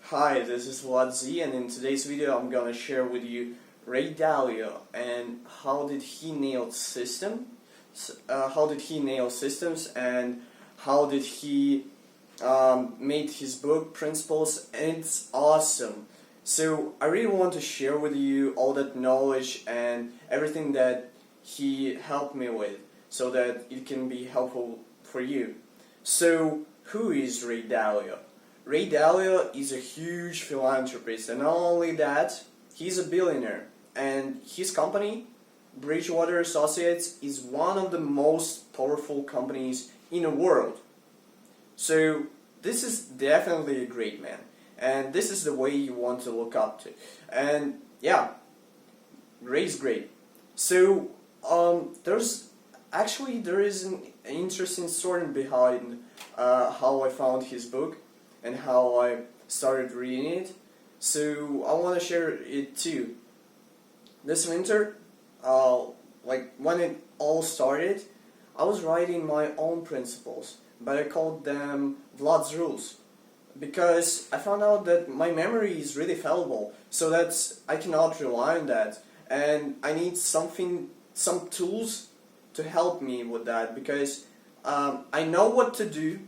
Hi, this is VladZ, and in today's video I'm gonna share with you Ray Dalio and how did he nail systems, and how did he made his book Principles, and it's awesome. So I really want to share with you all that knowledge and everything that he helped me with, so that it can be helpful for you. So who is Ray Dalio? Ray Dalio is a huge philanthropist, and not only that, he's a billionaire, and his company, Bridgewater Associates, is one of the most powerful companies in the world. So this is definitely a great man, and this is the way you want to look up to. And yeah, Ray's great. So there is an interesting story behind how I found his book and how I started reading it. So I want to share it too. This winter, like when it all started, I was writing my own principles, but I called them VladZ rules, because I found out that my memory is really fallible, so that I cannot rely on that, and I need some tools to help me with that, because I know what to do,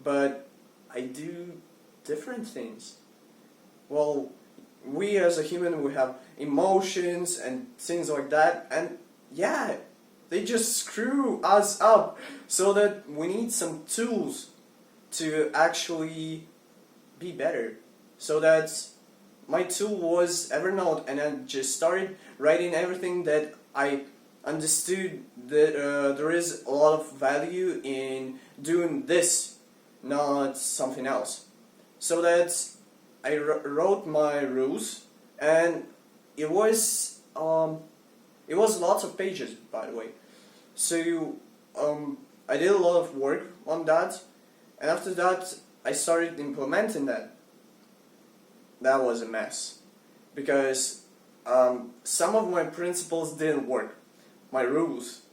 but I do different things. Well, we as a human, we have emotions and things like that, and yeah, they just screw us up, so that we need some tools to actually be better. So that my tool was Evernote, and I just started writing everything that I understood that there is a lot of value in doing this, not something else. So that I wrote my rules, and it was lots of pages, by the way. So I did a lot of work on that, and after that I started implementing that. That was a mess, because some of my principles didn't work. My rules,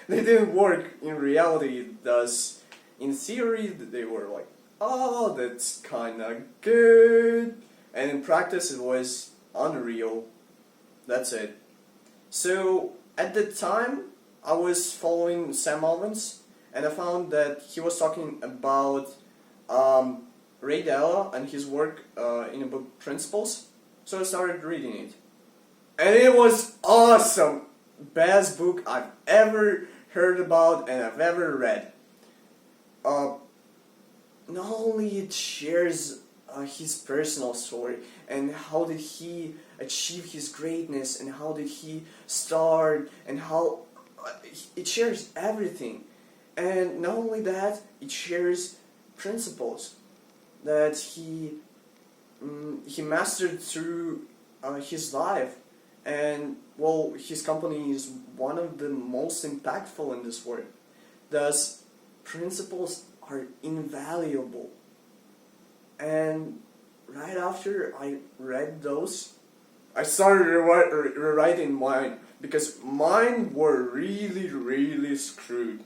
they didn't work in reality. Thus, in theory, they were like, oh, that's kinda good, and in practice it was unreal. That's it. So at the time I was following Sam Alvin's, and I found that he was talking about Ray Dalio and his work in the book Principles. So I started reading it, and it was awesome. Best book I've ever heard about and I've ever read. Not only it shares his personal story and how did he achieve his greatness and how did he start, and how it shares everything. And not only that, it shares principles that he mastered through his life. And well, his company is one of the most impactful in this world. Thus, principles are invaluable. And right after I read those, I started rewriting mine, because mine were really screwed.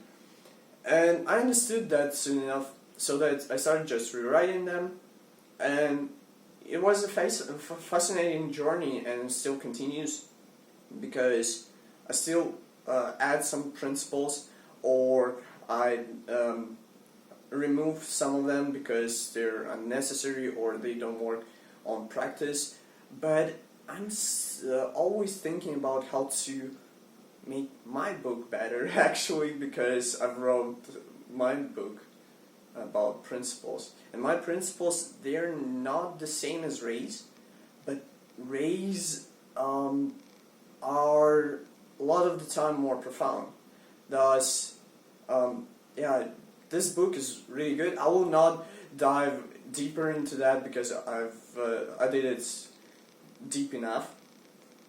And I understood that soon enough, so that I started just rewriting them, and it was a fascinating journey, and still continues, because I still add some principles, or I remove some of them because they're unnecessary or they don't work on practice. But I'm always thinking about how to make my book better, actually, because I've wrote my book about principles, and my principles, they're not the same as Ray's, but Ray's are a lot of the time more profound. Thus, yeah, this book is really good. I will not dive deeper into that because I did it deep enough.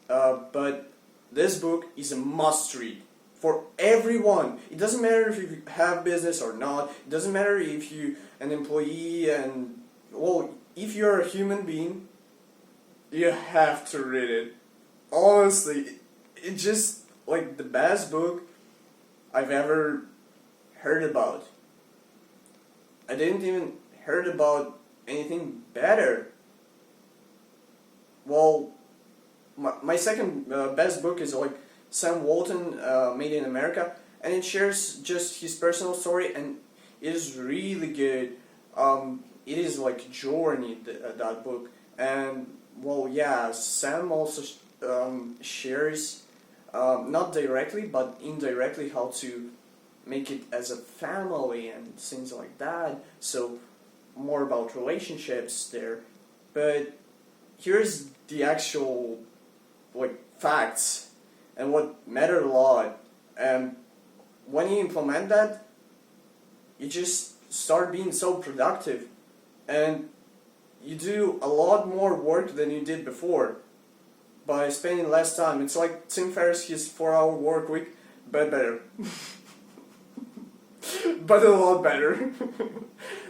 But this book is a must read for everyone. It doesn't matter if you have business or not. It doesn't matter if you're an employee, and well, if you're a human being, you have to read it. Honestly, it's just like the best book I've ever heard about. I didn't even heard about anything better well, my second best book is like Sam Walton, Made in America, and it shares just his personal story, and it is really good. It is like a journey, that book, and well, yeah, Sam also shares, not directly but indirectly, how to make it as a family and things like that. So more about relationships there, but here's the actual like facts and what matter a lot. And when you implement that, you just start being so productive, and you do a lot more work than you did before by spending less time. It's like Tim Ferriss, his 4-hour work week, but better. But a lot better.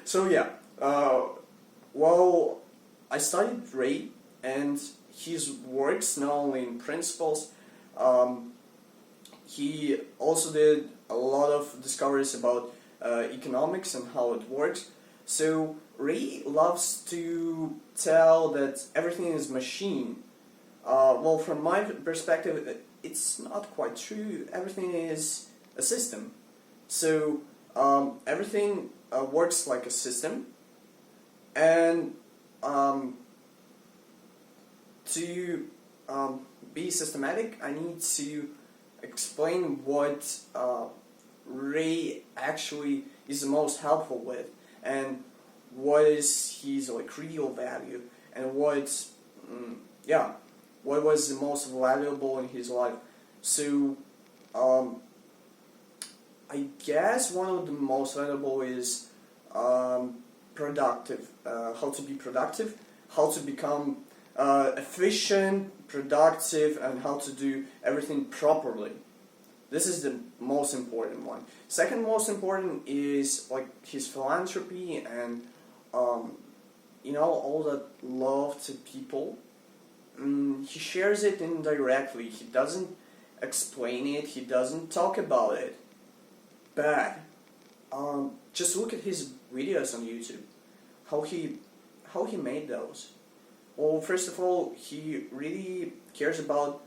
So yeah, well, I studied Ray and his works, not only in principles. He also did a lot of discoveries about economics and how it works. So Ray loves to tell that everything is machine. Well, from my perspective, it's not quite true. Everything is a system. So everything works like a system, and to be systematic, I need to explain what Ray actually is the most helpful with, and what is his like real value, and what was the most valuable in his life. So I guess one of the most valuable is productive. How to be productive, how to become efficient, productive, and how to do everything properly. This is the most important one. Second most important is like his philanthropy and all that love to people. He shares it indirectly. He doesn't explain it. He doesn't talk about it. But just look at his videos on YouTube. How he made those. Well, first of all, he really cares about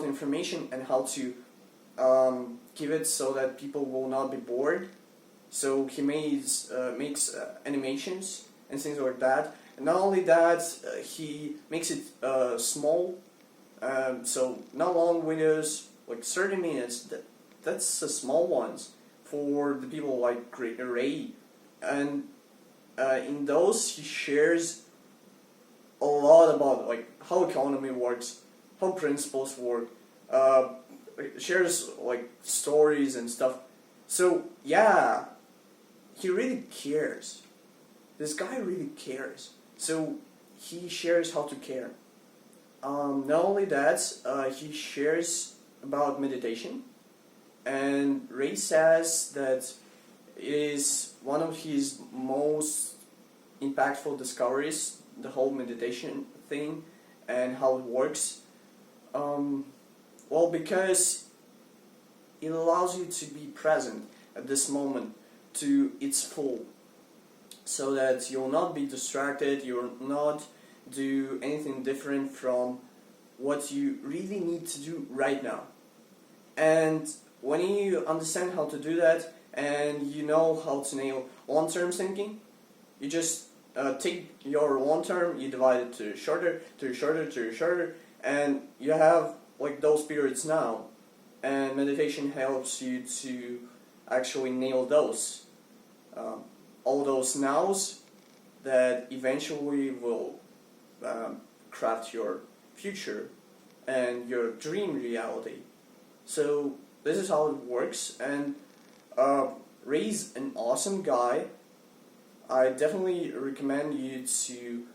information and how to give it so that people will not be bored. So he makes animations and things like that. And not only that, he makes it small. So not long videos, like 30 minutes. That's the small ones for the people like Ray. And in those, he shares a lot about like how economy works, how principles work, shares like stories and stuff. So yeah, he really cares. This guy really cares. So he shares how to care. Not only that, he shares about meditation, and Ray says that it is one of his most impactful discoveries, the whole meditation thing and how it works. Well, because it allows you to be present at this moment to its full, so that you'll not be distracted, you'll not do anything different from what you really need to do right now. And when you understand how to do that, and you know how to nail long-term thinking, you just take your long-term, you divide it to shorter, and you have like those periods now. And meditation helps you to actually nail those. All those nows that eventually will craft your future and your dream reality. So this is how it works, and Ray's an awesome guy. I definitely recommend you to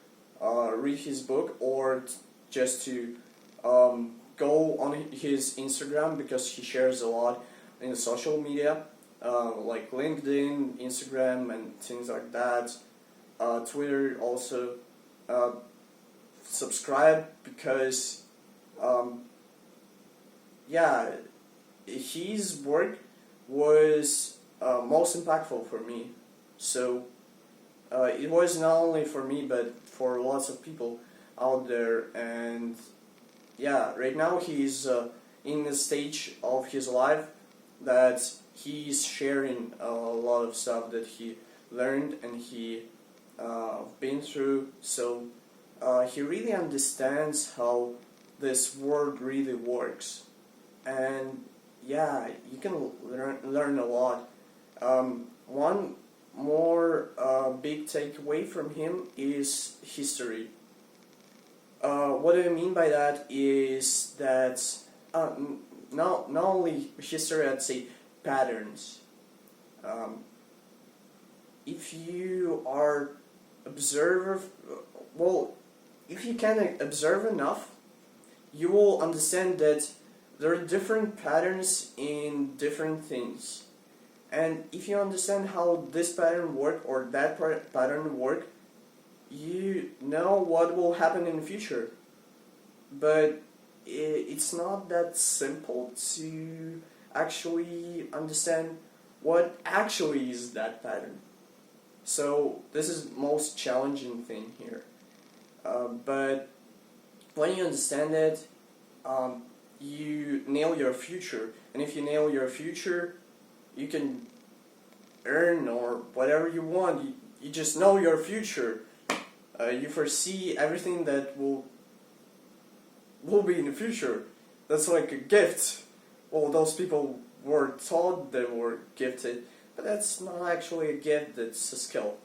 read his book, or just to go on his Instagram, because he shares a lot in the social media, like LinkedIn, Instagram, and things like that. Twitter also. Subscribe, because his work was most impactful for me. So it was not only for me but for lots of people out there. And yeah, right now he's in the stage of his life that he's sharing a lot of stuff that he learned and he been through. So he really understands how this world really works, and yeah, you can learn a lot. One more big takeaway from him is history. What I mean by that is that not only history, I'd say patterns. If you are observer, well, if you can observe enough, you will understand that there are different patterns in different things. And if you understand how this pattern work or that pattern work, you know what will happen in the future. But it's not that simple to actually understand what actually is that pattern. So this is most challenging thing here. But when you understand it, you nail your future. And if you nail your future, you can earn or whatever you want. You just know your future. You foresee everything that will be in the future. That's like a gift. Well, those people were taught they were gifted, but that's not actually a gift, that's a skill.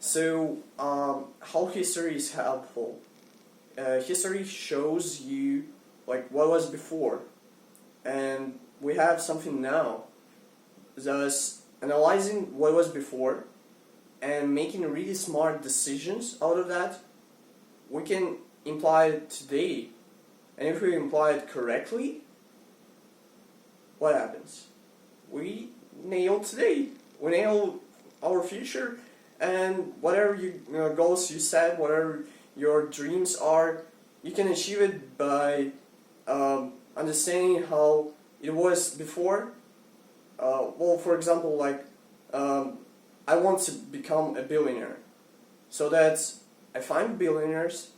So, how history is helpful? History shows you like what was before, and we have something now. Thus, analyzing what was before and making really smart decisions out of that, we can imply it today. And if we imply it correctly, what happens? We nail today. We nail our future, and whatever goals you set, whatever your dreams are, you can achieve it by understanding how it was before. Well, for example, like I want to become a billionaire, so that I find billionaires,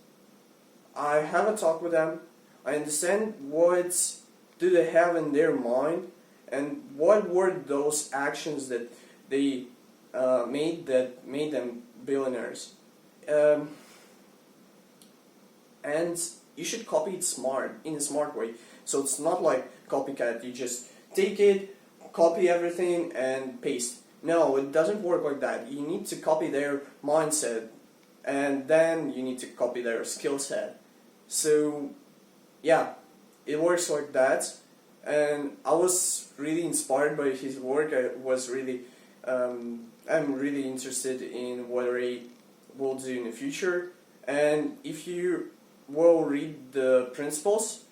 I have a talk with them, I understand what do they have in their mind, and what were those actions that they made that made them billionaires. And you should copy it in a smart way. So it's not like copycat, you just take it, copy everything and paste. No, it doesn't work like that. You need to copy their mindset, and then you need to copy their skill set. So yeah, it works like that. And I was really inspired by his work. I'm really interested in what Ray will do in the future. And if you will read the principles,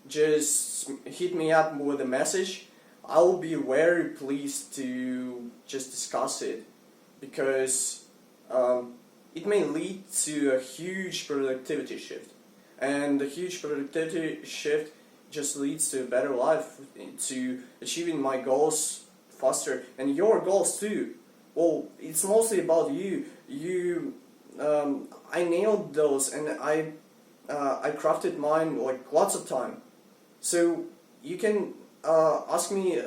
just hit me up with a message. I will be very pleased to just discuss it, because it may lead to a huge productivity shift. And the huge productivity shift just leads to a better life, to achieving my goals faster, and your goals too. Well, it's mostly about you. I nailed those, and I crafted mine like lots of time. So you can ask me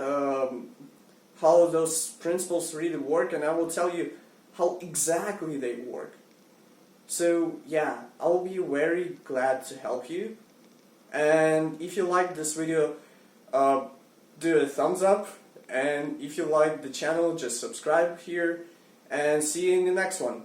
how those principles really work, and I will tell you how exactly they work. So yeah, I will be very glad to help you. And if you like this video, do a thumbs up. And if you like the channel, just subscribe here. And see you in the next one.